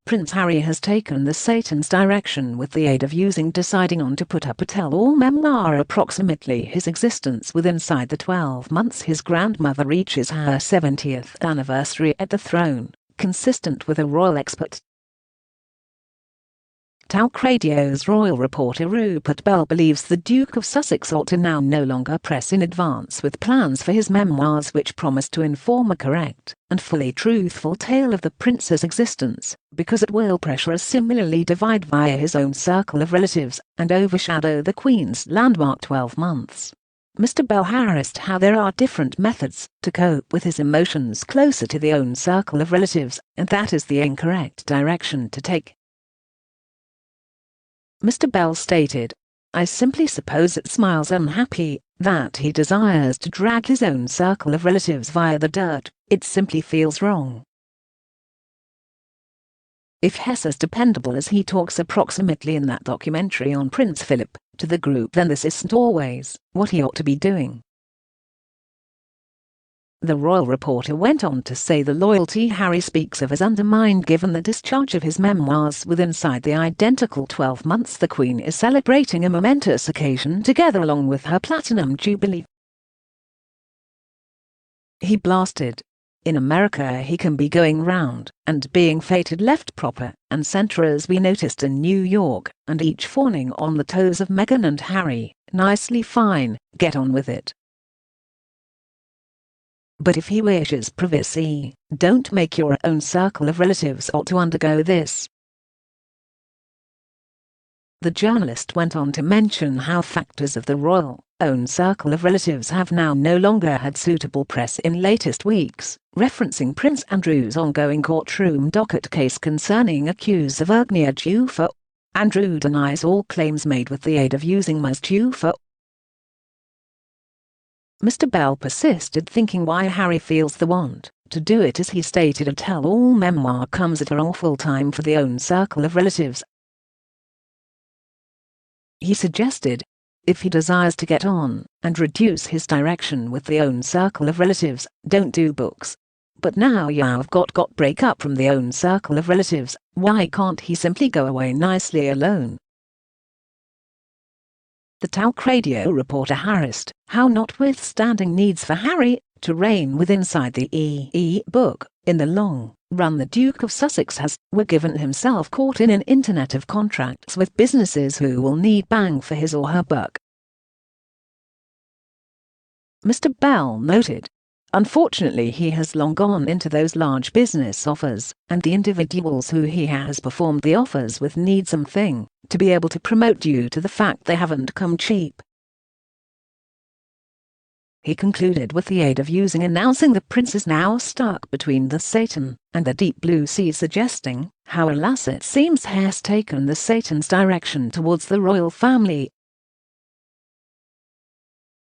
Prince Harry has taken the Satan's direction with the aid of deciding on to put up a tell-all memoir approximately his existence within inside the 12 months his grandmother reaches her 70th anniversary at the throne, consistent with a royal expert. Talk Radio's royal reporter Rupert Bell believes the Duke of Sussex ought to now no longer press in advance with plans for his memoirs which promise to inform a correct and fully truthful tale of the prince's existence, because it will pressure a similarly divide via his own circle of relatives and overshadow the Queen's landmark 12 months. Mr. Bell harassed how there are different methods to cope with his emotions closer to the own circle of relatives, and that is the incorrect direction to take. Mr. Bell stated, "I simply suppose it smiles unhappy that he desires to drag his own circle of relatives via the dirt. It simply feels wrong. If Hess is dependable as he talks approximately in that documentary on Prince Philip to the group, then this isn't always what he ought to be doing." The royal reporter went on to say the loyalty Harry speaks of is undermined given the discharge of his memoirs within inside the identical 12 months the Queen is celebrating a momentous occasion together along with her Platinum Jubilee. He blasted, "In America he can be going round and being feted left proper and centre as we noticed in New York, and each fawning on the toes of Meghan and Harry. Nicely fine, get on with it. But if he wishes privacy, don't make your own circle of relatives ought to undergo this." The journalist went on to mention how factors of the royal own circle of relatives have now no longer had suitable press in latest weeks, referencing Prince Andrew's ongoing courtroom docket case concerning accused of Agnia Jufa. Andrew denies all claims made with the aid of using Ms. Jufa. Mr. Bell persisted, thinking why Harry feels the want to do it. As he stated, a tell-all memoir comes at an awful time for the own circle of relatives. He suggested, if he desires to get on and reduce his direction with the own circle of relatives, don't do books. But now you've got break up from the own circle of relatives, why can't he simply go away nicely alone? The Talk Radio reporter harassed how, notwithstanding needs for Harry to reign within inside the book, in the long run the Duke of Sussex has given himself caught in an internet of contracts with businesses who will need bang for his or her buck. Mr. Bell noted, "Unfortunately he has long gone into those large business offers, and the individuals who he has performed the offers with need something to be able to promote due to the fact they haven't come cheap." He concluded with the aid of announcing the prince is now stuck between the Satan and the deep blue sea, suggesting how alas it seems he has taken the Satan's direction towards the royal family.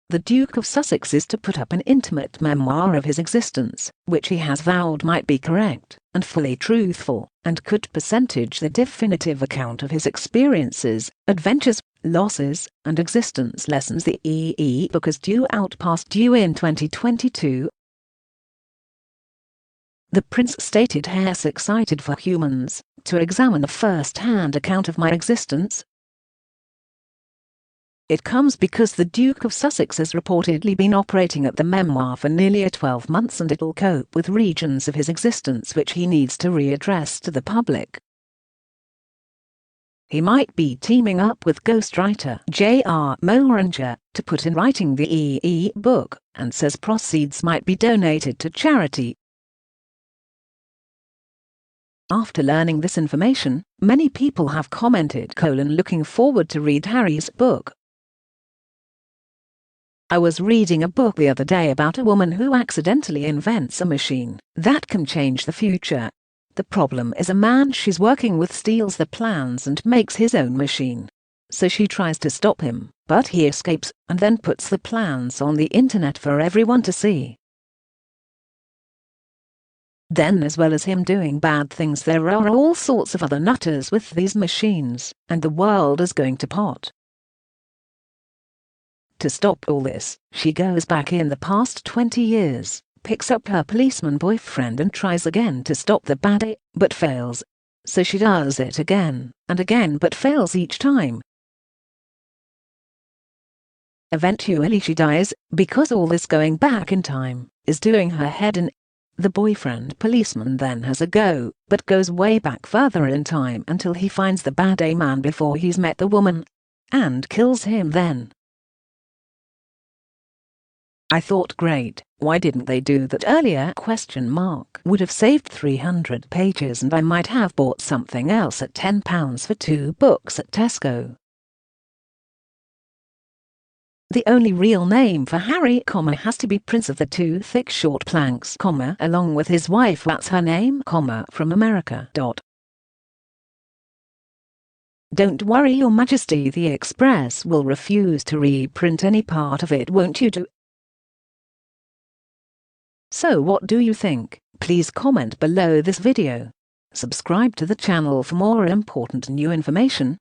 The Duke of Sussex is to put up an intimate memoir of his existence, which he has vowed might be correct and fully truthful, and could percentage the definitive account of his experiences, adventures, losses, and existence lessons. The book is due in 2022. The prince stated he is excited for humans to examine a first-hand account of my existence. It comes because the Duke of Sussex has reportedly been operating at the memoir for nearly 12 months, and it'll cope with regions of his existence which he needs to readdress to the public. He might be teaming up with ghostwriter J.R. Moranger to put in writing the book, and says proceeds might be donated to charity. After learning this information, many people have commented, looking forward to read Harry's book. "I was reading a book the other day about a woman who accidentally invents a machine that can change the future. The problem is a man she's working with steals the plans and makes his own machine. So she tries to stop him, but he escapes and then puts the plans on the internet for everyone to see. Then, as well as him doing bad things, there are all sorts of other nutters with these machines, and the world is going to pot. To stop all this, she goes back in the past 20 years, picks up her policeman boyfriend and tries again to stop the baddie, but fails. So she does it again and again but fails each time. Eventually she dies, because all this going back in time is doing her head in. The boyfriend policeman then has a go, but goes way back further in time until he finds the bad A man before he's met the woman, and kills him then. I thought, great, why didn't they do that earlier? Would have saved 300 pages and I might have bought something else at £10 for 2 books at Tesco. The only real name for Harry, has to be Prince of the Two Thick Short Planks, along with his wife. That's her name, from America. Don't worry, Your Majesty, the Express will refuse to reprint any part of it, won't you do? So what do you think? Please comment below this video. Subscribe to the channel for more important new information.